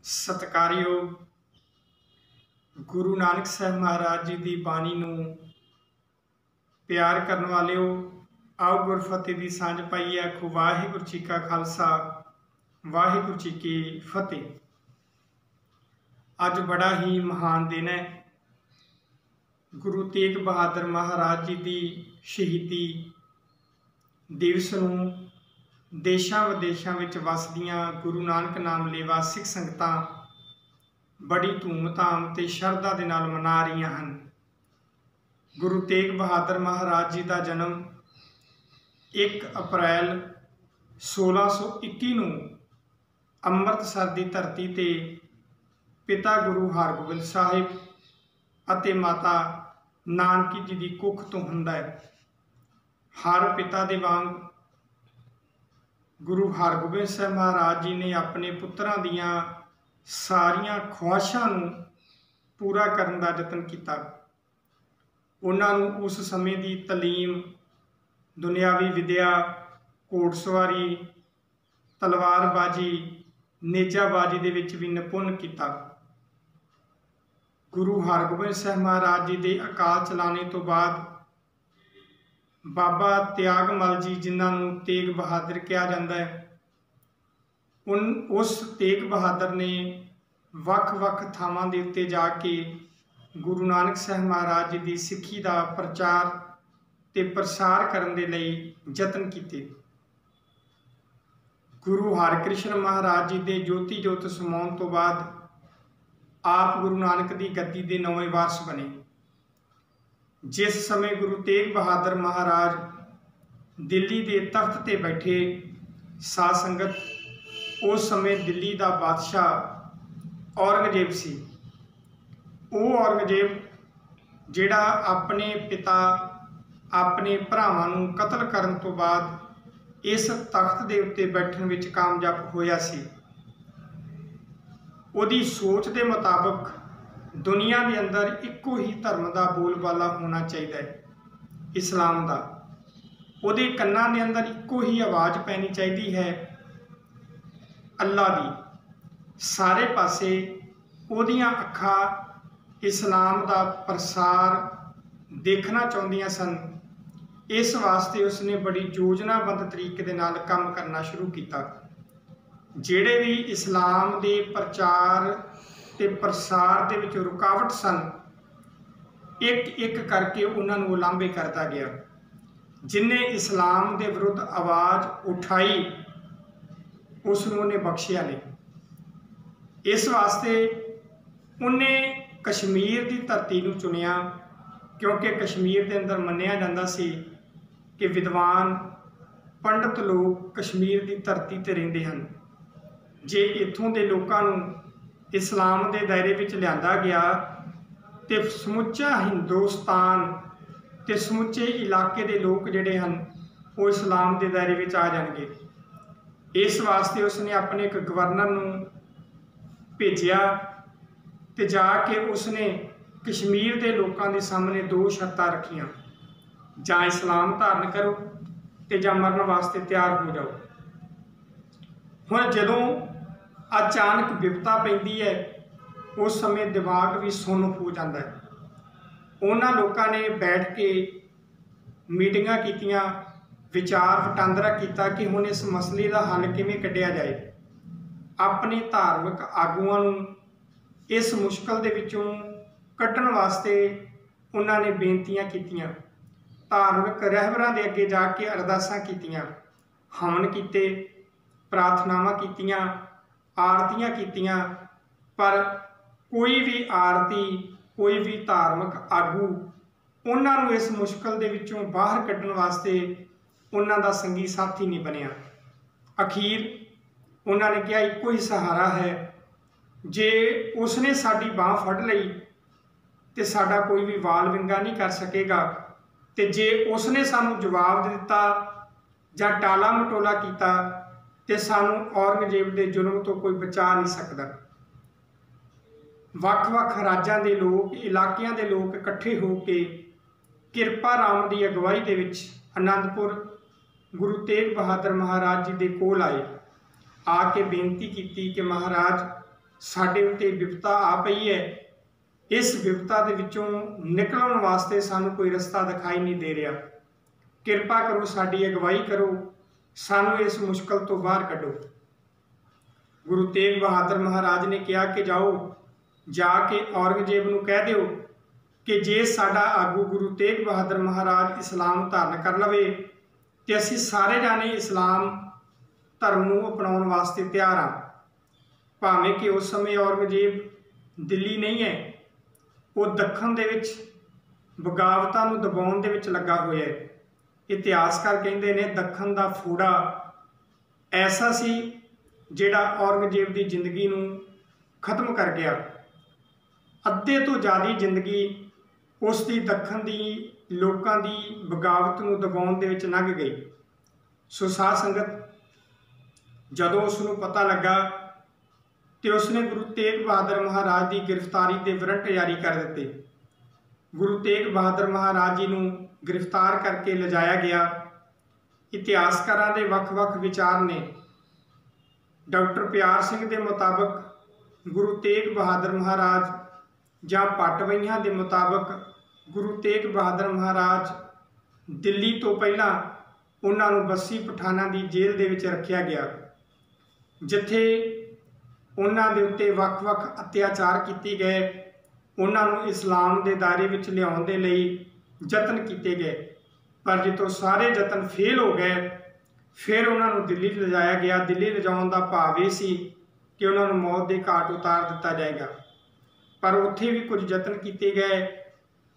सत्कारयोग गुरु नानक साहब महाराज जी की बाणी नूं प्यार करने वालिओ, आओ गुरफतेह की सांझ पाईए। आखो वाहिगुरू जी का खालसा, वाहिगुरू जी की फतेह। अज बड़ा ही महान दिन है। गुरु तेग बहादुर महाराज जी की शहीदी दिवस नूं देशां विदेशां विच वसदियां गुरु नानक नाम लेवा सिख संगतां बड़ी धूमधाम ते शरधा दे नाल मना रही हैं। गुरु तेग बहादुर महाराज जी का जन्म 1 अप्रैल 1621 नूं अमृतसर की धरती ते पिता गुरु हरगोबिंद साहिब अते माता नानकी जी की कुख तो हुंदा है। हर पिता दे वांग गुरु हरगोबिंद साहब महाराज जी ने अपने पुत्रां दियां सारियां ख्वाहिशां नूं पूरा करन दा यतन कीता। उन्हां नूं उस समय की तलीम, दुनियावी विद्या, घोड़सवारी, तलवारबाजी, नेजाबाजी दे विच भी निपुण किया। गुरु हरगोबिंद साहब महाराज जी के अकाल चलाने तो बाद बाबा त्यागमल जी, जिन्हां नूं तेग बहादुर कहा जाता है, उस तेग बहादुर ने वख-वख थावां दे उत्ते जाके गुरु नानक साहब महाराज जी की सिक्खी का प्रचार ते प्रसार करने दे लई यतन किए। गुरु हरकृष्ण महाराज जी के ज्योति जोत समाउण तो बाद आप गुरु नानक की गद्दी के नौवें वारस बने। जिस समय गुरु तेग बहादुर महाराज दिल्ली के तख्त ते बैठे साध संगत, उस समय दिल्ली का बादशाह औरंगजेब सी। वो औरंगजेब जिहड़ा अपने पिता, अपने भरावां नूं कतल करन तो बाद इस तख्त के उत्ते बैठण विच कामयाब होया सी। उहदी सोच के मुताबिक दुनिया के अंदर इक्को ही धर्म का बोलबाला होना चाहिए, इस्लाम का। उहदे कन्नां के अंदर इक्को ही आवाज़ पैनी चाहिए है, अल्लाह की। सारे पासे उहदियां अखां इस्लाम का प्रसार देखना चाहदियां सन। इस वास्ते उसने बड़ी योजनाबद्ध तरीके दे नाल काम करना शुरू किया। जिहड़े भी इस्लाम के प्रचार ते प्रसार दे विच रुकावट सन, एक एक करके उन्होंने उलांभे करता गया। जिन्हें इस्लाम के विरुद्ध आवाज़ उठाई उसनूं उन्हें बख्शिया नहीं। इस वास्ते उन्हें कश्मीर की धरती नूं चुनिया, क्योंकि कश्मीर के अंदर मन्निया जाता सी कि विद्वान पंडित लोग कश्मीर की धरती ते रहिंदे हन। जे इत्थों के लोगों नूं इस्लाम के दायरे विच लिआंदा गया तो समुचा हिंदुस्तान ते समुचे इलाके के लोग जिहड़े हन वो इस्लाम के दायरे विच आ जाणगे। इस वास्ते उसने अपने एक गवर्नर नूं भेजिया ते जाके उसने कश्मीर के लोगों के सामने 2 शर्तां रखियां, जां इस्लाम धारण करो ते जां मरन वास्ते तैयार हो जाओ। हुण जदों अचानक विपता पैंदी है, उस समय दिमाग भी सुन्न हो जाता है। उन्हां लोगों ने बैठ के मीटिंगां कीतियां, विचार वटांदरा किया कि हुण इस मसले का हल किवें कढिया जाए। अपने धार्मिक आगुआं नूं इस मुश्किल दे विचों कड्ढण वास्ते उन्होंने बेनतियां कीतियां। धार्मिक रहबरां दे अगे जाके अरदासां कीतियां, हवन कीते, प्रार्थनावां कीतियां, आरतियां कीतियां, पर कोई भी आरती, कोई भी धार्मिक आगू उन्होंने इस मुश्किल दे विचों बाहर कड्ढण वास्ते उन्हां दा संगी साथी नहीं बनिया। अखीर उन्होंने कहा एको ही सहारा है, जे उसने साडी बांह फड़ लई तो साडा कोई भी वाल विंगा नहीं कर सकेगा, तो जे उसने सानू जवाब दिता जां टाला मटोला किया तो सानू औरंगजेब के जुल्म तो कोई बचा नहीं सकता। वख-वख राज्यां दे लोग, इलाकियां दे लोग इकट्ठे होके किरपा राम की अगवाई दे विच आनंदपुर गुरु तेग बहादुर महाराज जी के कोल आए। आके बेनती की कि महाराज साडे उत्ते विपता आ पई है। इस विपता दे विचों निकलण वास्ते सानू कोई रस्ता दिखाई नहीं दे रहा। किरपा करो, साडी अगवाई करो, सानू इस मुश्किल तो बाहर कढो। गुरु तेग बहादुर महाराज ने कहा कि जाओ जाके औरंगजेब नूं कह दिओ कि जे साडा आगू गुरु तेग बहादुर महाराज इस्लाम धारण कर लवे तो असीं सारे जाने इस्लाम धर्म नूं अपनाउण वास्ते तैयार हाँ। भावें कि उस समय औरंगजेब दिल्ली नहीं है, वो दखण दे विच बगावतां नूं दबाउण दे विच लगा होया है। इतिहासकार कहंदे ने दखण दा फूड़ा ऐसा सी जिहड़ा औरंगजेब की जिंदगी नूं खत्म कर गया। अद्धे तो ज़्यादा जिंदगी उसकी दखण की लोगों की बगावत नूं दबाउण दे विच लंघ गई। सो साध संगत जदों उसनूं पता लगा तो उसने गुरु तेग बहादुर महाराज की गिरफ्तारी के वारंट जारी कर दिते। गुरु तेग बहादुर महाराज जी नूं गिरफ्तार करके लिजाया गया। इतिहासकारां दे वख-वख विचार ने। डॉक्टर प्यार सिंह के मुताबिक गुरु तेग बहादुर महाराज जां पटवइयां के मुताबिक गुरु तेग बहादुर महाराज दिल्ली तो पहला उन्होंने बस्सी पठाना की जेल दे विच रखिया गया, जिथे उन्होंने दे उत्ते वख-वख अत्याचार किए गए। उन्होंने इस्लाम के दायरे विच लियाउण दे लई यतन किए गए, पर जो सारे यतन फेल हो गए फिर उन्होंने दिल्ली लिजाया गया। दिल्ली लिजाउण दा भाव यह सी कि उन्होंने मौत के घाट उतार दिता जाएगा, पर उत्थे भी कुछ यतन किए गए।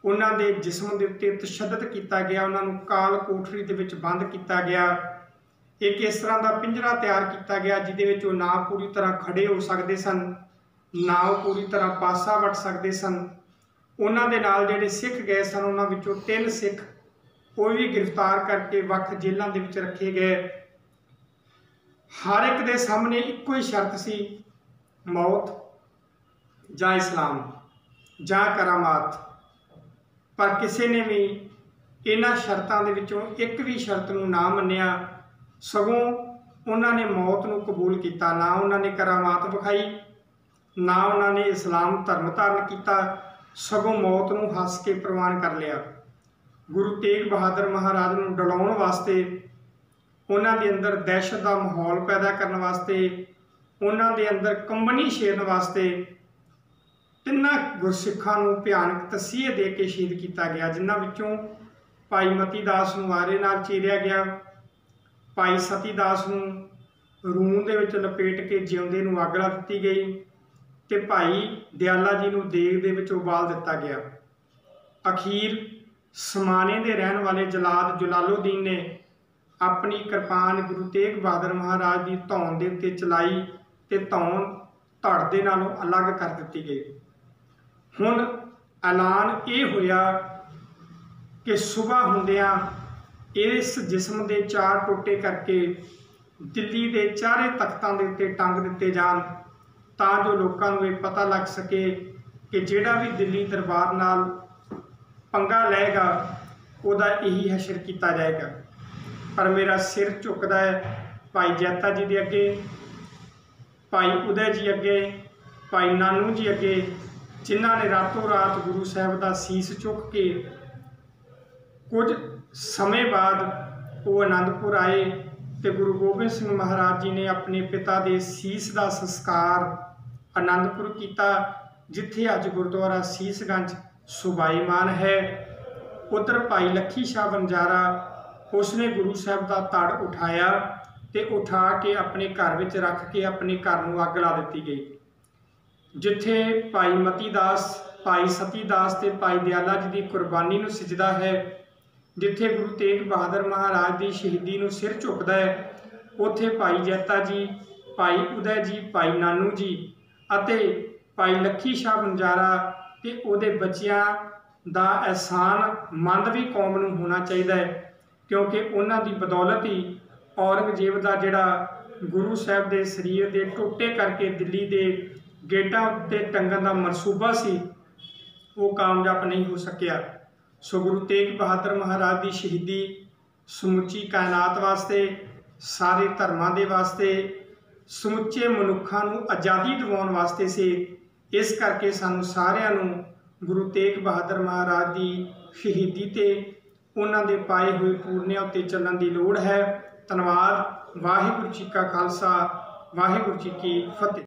उन्होंने जिस्म के उत्ते तशद्दद किया गया, उन्होंने काल कोठरी दे विच बंद किया गया। एक इस तरह का पिंजरा तैयार किया गया जिहदे विच वो ना पूरी तरह खड़े हो सकते सन, ना वो पूरी तरह पासा वट सकते सन। उन्हां दे नाल जिहड़े सिख गए सन उन्हां विचों 3 सिख वो भी गिरफ्तार करके वख जेलों के विच रखे गए। हर एक दे सामने इक्को ही शर्त सी, मौत जां इस्लाम जां करामात। पर किसी ने भी इन्हां शर्तां दे विचों एक भी शर्त नूं ना मन्निया, सगों उन्होंने मौत नूं कबूल किया। ना उन्होंने करामात विखाई, ना उन्होंने इस्लाम धर्म धारण किया, सगों मौत नूं हस के प्रवान कर लिया। गुरु तेग बहादुर महाराज नूं डलाउण वास्ते, उन्हां दे अंदर दहशत का माहौल पैदा करने वास्ते, उन्हां दे अंदर कंबनी छेड़न वास्ते तिन्हां गुरसिखां नूं भयानक तसीहे दे के शहीद किया गया, जिन्हां विचों भाई मती दास नूं आरे नाल चीरिया गया, भाई सती दास नूं रूह दे विच लपेट के जिउंदे नूं अग ला दित्ती गई, ते भाई दयाला जी नूं देग दे विच उबाल दिता गया। अखीर समाने दे रहन वाले जलाद जलालुद्दीन ने अपनी किरपान गुरु तेग बहादुर महाराज की धौन के उत्ते चलाई ते धौन धड़ दे नालों अलग कर दित्ती गई। हुण ऐलान ये होया कि सुबह हुंदियां इस जिस्म के 4 टोटे करके दिल्ली के चारे तख्तां के उत्ते टंग दिते जान, तां जो लोकां नूं ये पता लग सके कि जिहड़ा भी दिल्ली दरबार नाल पंगा लेगा उहदा यही हशर किया जाएगा। पर मेरा सिर झुकदा है भाई जैता जी के अगे, भाई उदय जी अगे, भाई नानू जी अगे, जिन्हां ने रातों रात गुरु साहब का सीस चुक के कुछ समय बाद वो आनंदपुर आए तो गुरु गोबिंद सिंह महाराज जी ने अपने पिता के सीस का संस्कार आनंदपुर किया, जिथे अज गुरुद्वारा सीसगंज सुभाईमान है। उधर भाई लखी शाह बंजारा उसने गुरु साहब का तड़ उठाया तो उठा के अपने घर में रख के अपने घर में अग ला दी गई। जिथे भाई मती दास, भाई सती दास ते भाई दयाला जी की कुरबानी नूं सिजदा है, जिथे गुरु तेग बहादुर महाराज की शहीदी नूं सिर झुकदा है, उत्थे भाई जैता जी, भाई उदय जी, भाई नानू जी अते भाई लखी शाह बंजारा ते उहदे बच्चियां दा एहसान मंद भी कौम नूं होना चाहिए है, क्योंकि उन्हां दी बदौलत ही औरंगजेब का जिहड़ा गुरु साहब के शरीर के टोटे करके दिल्ली के गेटां उत्ते टंगण का मनसूबा सी वो कामयाब नहीं हो सकिया। सो गुरु तेग बहादुर महाराज की शहीदी समुची कायनात वास्ते, सारे धर्मां दे वास्ते, ਸਮੁੱਚੇ ਮਨੁੱਖਾਂ ਨੂੰ ਆਜ਼ਾਦੀ ਦਿਵਾਉਣ ਵਾਸਤੇ ਸੀ। ਇਸ ਕਰਕੇ ਸਾਨੂੰ ਸਾਰਿਆਂ ਨੂੰ ਗੁਰੂ ਤੇਗ ਬਹਾਦਰ ਮਹਾਰਾਜ ਦੀ ਸ਼ਹੀਦੀ ਤੇ ਉਹਨਾਂ ਦੇ ਪਾਏ ਹੋਏ ਪੂਰਨਿਆਂ ਉੱਤੇ ਚੱਲਣ ਦੀ ਲੋੜ ਹੈ। ਧੰਨਵਾਦ। ਵਾਹਿਗੁਰੂ ਜੀ ਕਾ ਖਾਲਸਾ, ਵਾਹਿਗੁਰੂ ਜੀ ਕੀ ਫਤਿਹ।